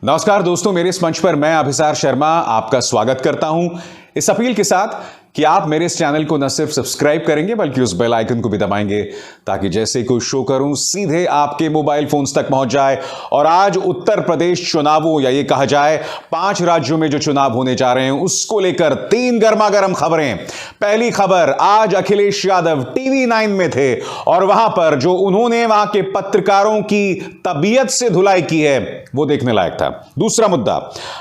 नमस्कार दोस्तों, मेरे इस मंच पर मैं अभिसार शर्मा आपका स्वागत करता हूं इस अपील के साथ कि आप मेरे इस चैनल को न सिर्फ सब्सक्राइब करेंगे बल्कि उस बेल आइकन को भी दबाएंगे ताकि जैसे ही कोई शो करूं सीधे आपके मोबाइल फोन्स तक पहुंच जाए। और आज उत्तर प्रदेश चुनावों या ये कहा जाए 5 राज्यों में जो चुनाव होने जा रहे हैं उसको लेकर 3 गर्मागर्म खबरें। पहली खबर, आज अखिलेश यादव टीवी 9 में थे और वहां पर जो उन्होंने वहां के पत्रकारों की तबीयत से धुलाई की है वो देखने लायक था। दूसरा मुद्दा,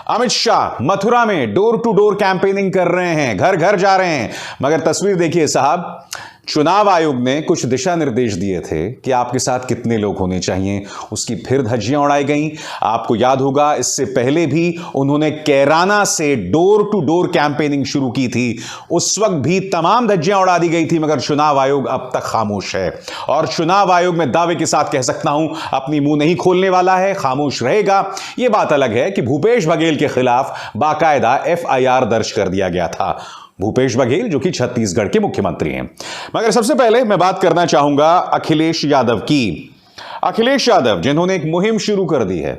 अमित शाह मथुरा में डोर टू डोर कैंपेनिंग कर रहे हैं, घर घर जा रहे हैं। मगर तस्वीर देखिए साहब, चुनाव आयोग ने कुछ दिशा निर्देश दिए थे कि आपके साथ कितने लोग होने चाहिए, उसकी फिर धज्जियां उड़ाई गईं। आपको याद होगा इससे पहले भी उन्होंने कैराना से डोर टू डोर कैंपेनिंग शुरू की थी, उस वक्त भी तमाम धज्जियां उड़ा दी गई थी। मगर चुनाव आयोग अब तक खामोश है और चुनाव आयोग में दावे के साथ कह सकता हूं अपनी मुंह नहीं खोलने वाला है, खामोश रहेगा। यह बात अलग है कि भूपेश बघेल के खिलाफ बाकायदा FIR दर्ज कर दिया गया था। भूपेश बघेल जो कि छत्तीसगढ़ के मुख्यमंत्री हैं। मगर सबसे पहले मैं बात करना चाहूंगा अखिलेश यादव की। अखिलेश यादव जिन्होंने एक मुहिम शुरू कर दी है,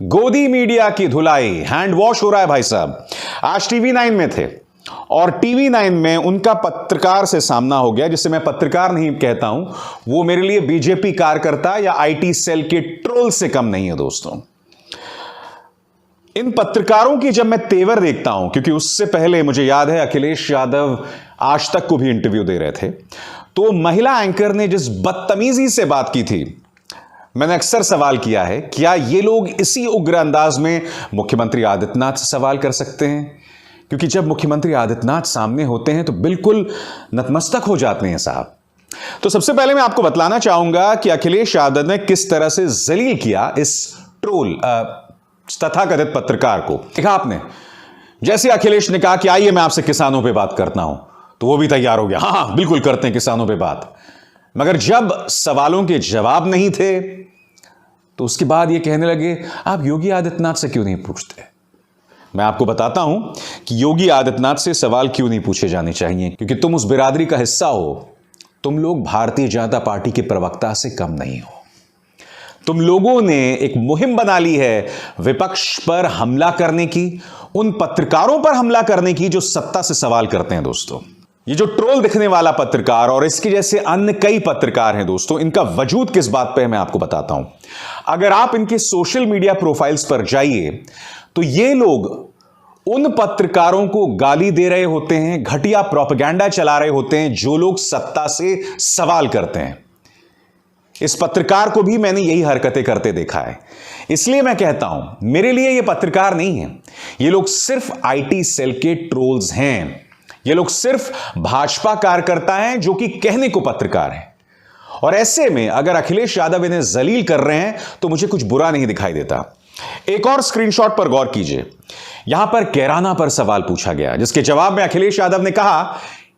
गोदी मीडिया की धुलाई, हैंड वॉश हो रहा है भाई साहब। आज टीवी 9 में थे और टीवी 9 में उनका पत्रकार से सामना हो गया, जिसे मैं पत्रकार नहीं कहता हूं, वो मेरे लिए बीजेपी कार्यकर्ता या IT सेल के ट्रोल से कम नहीं है दोस्तों। इन पत्रकारों की जब मैं तेवर देखता हूं, क्योंकि उससे पहले मुझे याद है अखिलेश यादव आज तक को भी इंटरव्यू दे रहे थे, तो महिला एंकर ने जिस बदतमीजी से बात की थी, मैंने अक्सर सवाल किया है क्या ये लोग इसी उग्र अंदाज में मुख्यमंत्री आदित्यनाथ से सवाल कर सकते हैं? क्योंकि जब मुख्यमंत्री आदित्यनाथ सामने होते हैं तो बिल्कुल नतमस्तक हो जाते हैं साहब। तो सबसे पहले मैं आपको बतलाना चाहूंगा कि अखिलेश यादव ने किस तरह से जलील किया इस ट्रोल तथाकथित पत्रकार को। देखा आपने, जैसे अखिलेश ने कहा कि आइए मैं आपसे किसानों पे बात करता हूं, तो वो भी तैयार हो गया, हाँ बिल्कुल करते हैं किसानों पे बात। मगर जब सवालों के जवाब नहीं थे तो उसके बाद ये कहने लगे आप योगी आदित्यनाथ से क्यों नहीं पूछते। मैं आपको बताता हूं कि योगी आदित्यनाथ से सवाल क्यों नहीं पूछे जाने चाहिए, क्योंकि तुम उस बिरादरी का हिस्सा हो। तुम लोग भारतीय जनता पार्टी के प्रवक्ता से कम नहीं हो। तुम लोगों ने एक मुहिम बना ली है विपक्ष पर हमला करने की, उन पत्रकारों पर हमला करने की जो सत्ता से सवाल करते हैं। दोस्तों, ये जो ट्रोल दिखने वाला पत्रकार और इसके जैसे अन्य कई पत्रकार हैं दोस्तों, इनका वजूद किस बात पे है मैं आपको बताता हूं। अगर आप इनके सोशल मीडिया प्रोफाइल्स पर जाइए तो ये लोग उन पत्रकारों को गाली दे रहे होते हैं, घटिया प्रोपेगेंडा चला रहे होते हैं जो लोग सत्ता से सवाल करते हैं। इस पत्रकार को भी मैंने यही हरकतें करते देखा है। इसलिए मैं कहता हूं मेरे लिए ये पत्रकार नहीं है, ये लोग सिर्फ IT सेल के ट्रोल्स हैं। ये लोग सिर्फ भाजपा कार्यकर्ता हैं जो कि कहने को पत्रकार हैं। और ऐसे में अगर अखिलेश यादव इन्हें जलील कर रहे हैं तो मुझे कुछ बुरा नहीं दिखाई देता। एक और स्क्रीनशॉट पर गौर कीजिए। यहां पर कैराना पर सवाल पूछा गया, जिसके जवाब में अखिलेश यादव ने कहा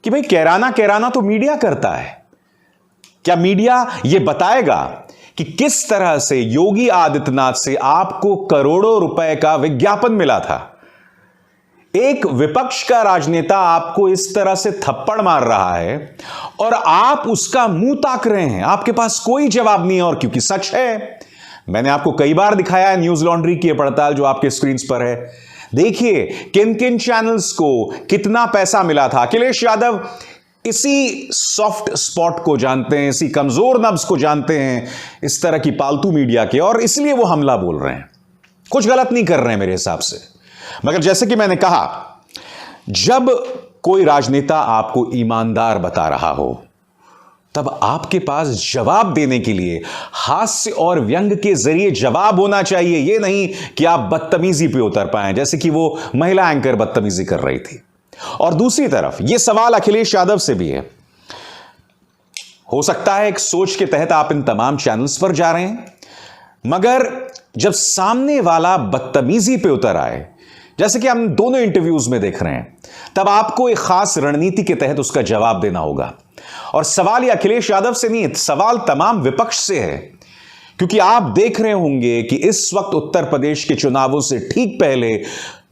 कि भाई कैराना तो मीडिया करता है। क्या मीडिया यह बताएगा कि किस तरह से योगी आदित्यनाथ से आपको करोड़ों रुपए का विज्ञापन मिला था? एक विपक्ष का राजनेता आपको इस तरह से थप्पड़ मार रहा है और आप उसका मुंह ताक रहे हैं, आपके पास कोई जवाब नहीं है। और क्योंकि सच है, मैंने आपको कई बार दिखाया है न्यूज लॉन्ड्री की पड़ताल जो आपके स्क्रीन पर है। देखिए किन किन चैनल्स को कितना पैसा मिला था। अखिलेश यादव इसी सॉफ्ट स्पॉट को जानते हैं, इसी कमजोर नब्ज को जानते हैं इस तरह की पालतू मीडिया के, और इसलिए वो हमला बोल रहे हैं। कुछ गलत नहीं कर रहे हैं मेरे हिसाब से। मगर जैसे कि मैंने कहा, जब कोई राजनेता आपको ईमानदार बता रहा हो तब आपके पास जवाब देने के लिए हास्य और व्यंग के जरिए जवाब होना चाहिए। यह नहीं कि आप बदतमीजी पे उतर पाएं, जैसे कि वो महिला एंकर बदतमीजी कर रही थी। और दूसरी तरफ यह सवाल अखिलेश यादव से भी है। हो सकता है एक सोच के तहत आप इन तमाम चैनल्स पर जा रहे हैं, मगर जब सामने वाला बदतमीजी पे उतर आए, जैसे कि हम दोनों इंटरव्यूज में देख रहे हैं, तब आपको एक खास रणनीति के तहत उसका जवाब देना होगा। और सवाल ये अखिलेश यादव से नहीं है, सवाल तमाम विपक्ष से है। क्योंकि आप देख रहे होंगे कि इस वक्त उत्तर प्रदेश के चुनावों से ठीक पहले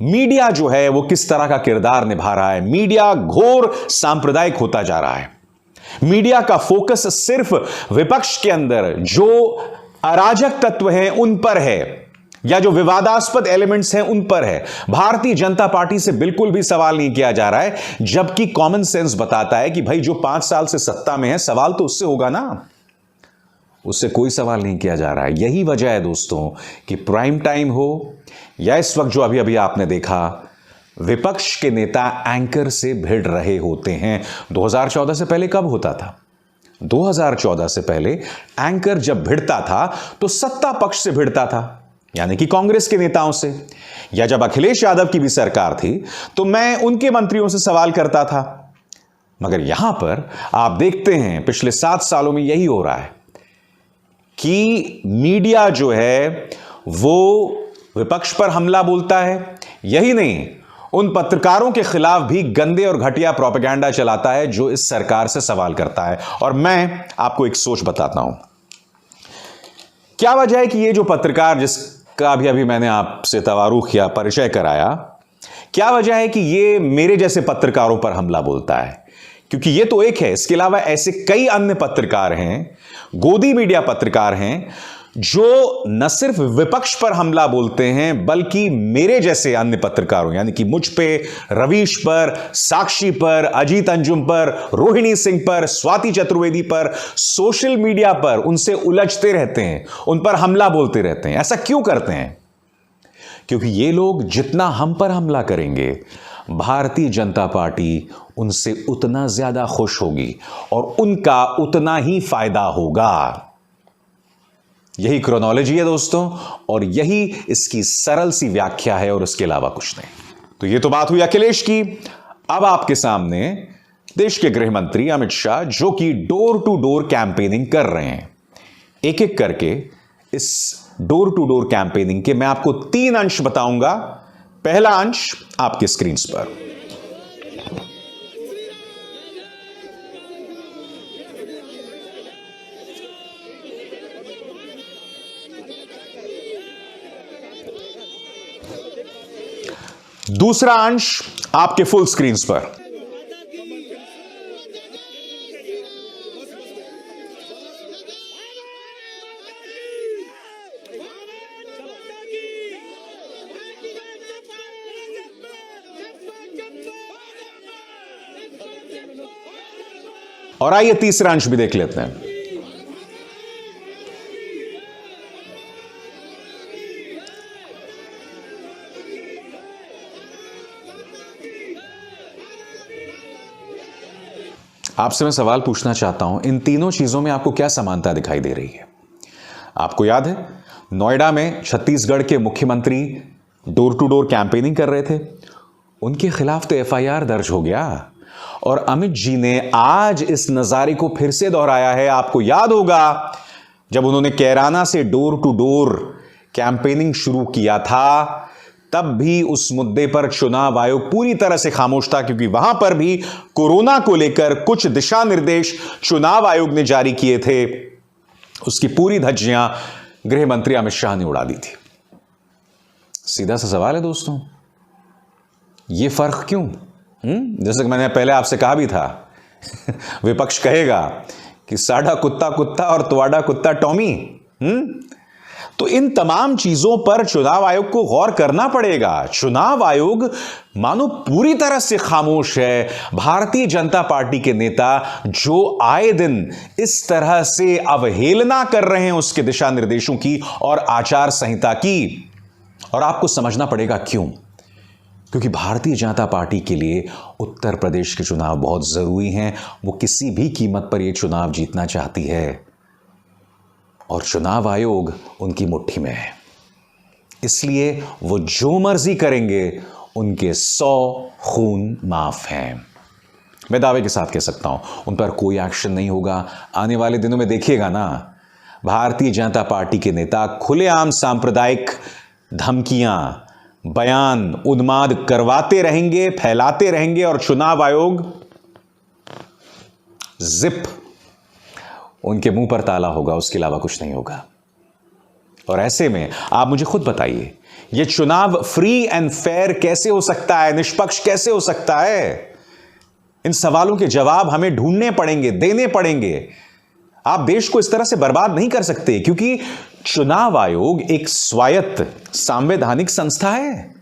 मीडिया जो है वो किस तरह का किरदार निभा रहा है। मीडिया घोर सांप्रदायिक होता जा रहा है। मीडिया का फोकस सिर्फ विपक्ष के अंदर जो अराजक तत्व हैं उन पर है। या जो विवादास्पद एलिमेंट्स हैं उन पर है। भारतीय जनता पार्टी से बिल्कुल भी सवाल नहीं किया जा रहा है, जबकि कॉमन सेंस बताता है कि भाई जो 5 साल से सत्ता में है, सवाल तो उससे होगा ना। उससे कोई सवाल नहीं किया जा रहा है। यही वजह है दोस्तों कि प्राइम टाइम हो या इस वक्त जो अभी अभी आपने देखा, विपक्ष के नेता एंकर से भिड़ रहे होते हैं। 2014 से पहले कब होता था? 2014 से पहले एंकर जब भिड़ता था तो सत्ता पक्ष से भिड़ता था, यानी कि कांग्रेस के नेताओं से। या जब अखिलेश यादव की भी सरकार थी तो मैं उनके मंत्रियों से सवाल करता था। मगर यहां पर आप देखते हैं पिछले 7 सालों में यही हो रहा है कि मीडिया जो है वो विपक्ष पर हमला बोलता है। यही नहीं, उन पत्रकारों के खिलाफ भी गंदे और घटिया प्रोपेगेंडा चलाता है जो इस सरकार से सवाल करता है। और मैं आपको एक सोच बताता हूं, क्या वजह है कि ये जो पत्रकार जिसका अभी अभी मैंने आपसे तवारूख या परिचय कराया, क्या वजह है कि ये मेरे जैसे पत्रकारों पर हमला बोलता है? क्योंकि ये तो एक है, इसके अलावा ऐसे कई अन्य पत्रकार हैं, गोदी मीडिया पत्रकार हैं, जो न सिर्फ विपक्ष पर हमला बोलते हैं बल्कि मेरे जैसे अन्य पत्रकारों, यानी कि मुझ पे, रवीश पर, साक्षी पर, अजीत अंजुम पर, रोहिणी सिंह पर, स्वाति चतुर्वेदी पर, सोशल मीडिया पर उनसे उलझते रहते हैं, उन पर हमला बोलते रहते हैं। ऐसा क्यों करते हैं? क्योंकि ये लोग जितना हम पर हमला करेंगे, भारतीय जनता पार्टी उनसे उतना ज्यादा खुश होगी और उनका उतना ही फायदा होगा। यही क्रोनोलॉजी है दोस्तों, और यही इसकी सरल सी व्याख्या है और उसके अलावा कुछ नहीं। तो ये तो बात हुई अखिलेश की। अब आपके सामने देश के गृह मंत्री अमित शाह, जो कि डोर टू डोर कैंपेनिंग कर रहे हैं। एक एक करके इस डोर टू डोर कैंपेनिंग के मैं आपको 3 अंश बताऊंगा। पहला अंश आपके स्क्रीन पर। दूसरा अंश आपके फुल स्क्रीन पर। और आइए तीसरा अंश भी देख लेते हैं। आपसे मैं सवाल पूछना चाहता हूं, इन तीनों चीजों में आपको क्या समानता दिखाई दे रही है? आपको याद है नोएडा में छत्तीसगढ़ के मुख्यमंत्री डोर टू डोर कैंपेनिंग कर रहे थे, उनके खिलाफ तो एफआईआर दर्ज हो गया और अमित जी ने आज इस नजारे को फिर से दोहराया है। आपको याद होगा जब उन्होंने कैराना से डोर टू डोर कैंपेनिंग शुरू किया था, तब भी उस मुद्दे पर चुनाव आयोग पूरी तरह से खामोश था, क्योंकि वहां पर भी कोरोना को लेकर कुछ दिशा निर्देश चुनाव आयोग ने जारी किए थे। उसकी पूरी धज्जियां गृह मंत्री अमित शाह ने उड़ा दी थी। सीधा सा सवाल है दोस्तों, यह फर्क क्यों? जैसे कि मैंने पहले आपसे कहा भी था विपक्ष कहेगा कि साडा कुत्ता कुत्ता और तुआडा कुत्ता टॉमी। तो इन तमाम चीजों पर चुनाव आयोग को गौर करना पड़ेगा। चुनाव आयोग मानो पूरी तरह से खामोश है। भारतीय जनता पार्टी के नेता जो आए दिन इस तरह से अवहेलना कर रहे हैं उसके दिशा निर्देशों की और आचार संहिता की, और आपको समझना पड़ेगा क्यों। क्योंकि भारतीय जनता पार्टी के लिए उत्तर प्रदेश के चुनाव बहुत जरूरी हैं। वो किसी भी कीमत पर यह चुनाव जीतना चाहती है और चुनाव आयोग उनकी मुट्ठी में है। इसलिए वो जो मर्जी करेंगे, उनके 100 खून माफ हैं। मैं दावे के साथ कह सकता हूं उन पर कोई एक्शन नहीं होगा। आने वाले दिनों में देखिएगा ना, भारतीय जनता पार्टी के नेता खुलेआम सांप्रदायिक धमकियां, बयान, उन्माद करवाते रहेंगे, फैलाते रहेंगे और चुनाव आयोग जिप उनके मुंह पर ताला होगा, उसके अलावा कुछ नहीं होगा। और ऐसे में आप मुझे खुद बताइए, यह चुनाव फ्री एंड फेयर कैसे हो सकता है, निष्पक्ष कैसे हो सकता है? इन सवालों के जवाब हमें ढूंढने पड़ेंगे, देने पड़ेंगे। आप देश को इस तरह से बर्बाद नहीं कर सकते, क्योंकि चुनाव आयोग एक स्वायत्त संवैधानिक संस्था है,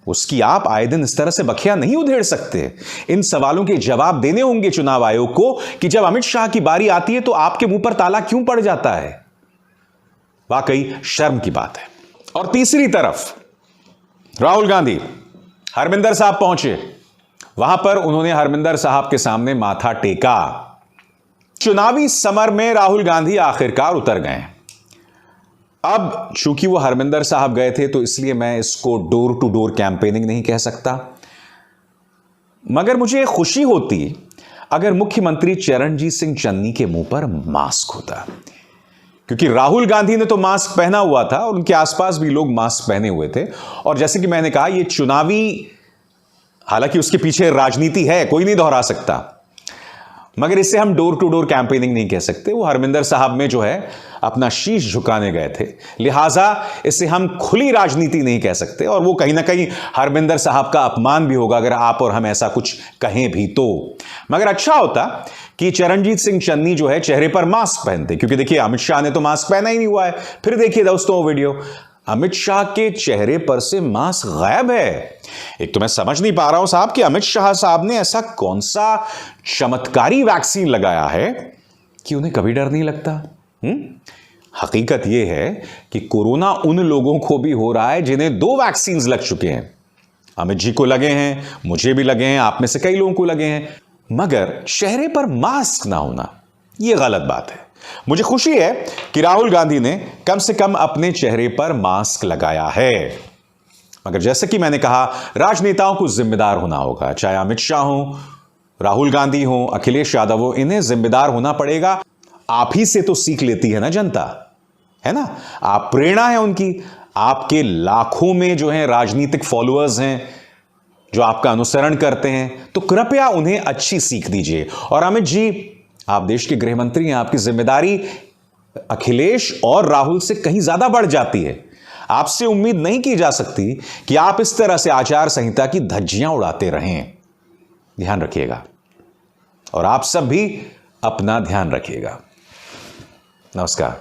उसकी आप आए दिन इस तरह से बखिया नहीं उधेड़ सकते। इन सवालों के जवाब देने होंगे चुनाव आयोग को कि जब अमित शाह की बारी आती है तो आपके मुंह पर ताला क्यों पड़ जाता है। वाकई शर्म की बात है। और तीसरी तरफ राहुल गांधी हरमिंदर साहब पहुंचे, वहां पर उन्होंने हरमिंदर साहब के सामने माथा टेका। चुनावी समर में राहुल गांधी आखिरकार उतर गए। अब चूंकि वो हरमिंदर साहब गए थे तो इसलिए मैं इसको डोर टू डोर कैंपेनिंग नहीं कह सकता, मगर मुझे खुशी होती अगर मुख्यमंत्री चरणजीत सिंह चन्नी के मुंह पर मास्क होता, क्योंकि राहुल गांधी ने तो मास्क पहना हुआ था और उनके आसपास भी लोग मास्क पहने हुए थे। और जैसे कि मैंने कहा, ये चुनावी, हालांकि उसके पीछे राजनीति है, कोई नहीं दोहरा सकता, मगर इसे हम डोर टू डोर कैंपेनिंग नहीं कह सकते। वो हरमिंदर साहब में जो है अपना शीश झुकाने गए थे, लिहाजा इसे हम खुली राजनीति नहीं कह सकते। और वो कहीं ना कहीं हरमिंदर साहब का अपमान भी होगा अगर आप और हम ऐसा कुछ कहें भी तो। मगर अच्छा होता कि चरणजीत सिंह चन्नी जो है चेहरे पर मास्क पहनते, क्योंकि देखिए अमित शाह ने तो मास्क पहना ही नहीं हुआ है। फिर देखिए दोस्तों वो वीडियो, अमित शाह के चेहरे पर से मास्क गायब है। एक तो मैं समझ नहीं पा रहा हूं साहब कि अमित शाह साहब ने ऐसा कौन सा चमत्कारी वैक्सीन लगाया है कि उन्हें कभी डर नहीं लगता। हकीकत यह है कि कोरोना उन लोगों को भी हो रहा है जिन्हें 2 वैक्सीन लग चुके हैं। अमित जी को लगे हैं, मुझे भी लगे हैं, आप में से कई लोगों को लगे हैं, मगर चेहरे पर मास्क ना होना यह गलत बात है। मुझे खुशी है कि राहुल गांधी ने कम से कम अपने चेहरे पर मास्क लगाया है, मगर जैसे कि मैंने कहा, राजनेताओं को जिम्मेदार होना होगा, चाहे अमित शाह हो, राहुल गांधी हो, अखिलेश यादव हो, इन्हें जिम्मेदार होना पड़ेगा। आप ही से तो सीख लेती है ना जनता, है ना, आप प्रेरणा है उनकी। आपके लाखों में जो है राजनीतिक फॉलोअर्स हैं जो आपका अनुसरण करते हैं, तो कृपया उन्हें अच्छी सीख दीजिए। और अमित जी, आप देश के गृह मंत्री हैं, आपकी जिम्मेदारी अखिलेश और राहुल से कहीं ज्यादा बढ़ जाती है। आपसे उम्मीद नहीं की जा सकती कि आप इस तरह से आचार संहिता की धज्जियां उड़ाते रहें। ध्यान रखिएगा और आप सब भी अपना ध्यान रखिएगा। नमस्कार।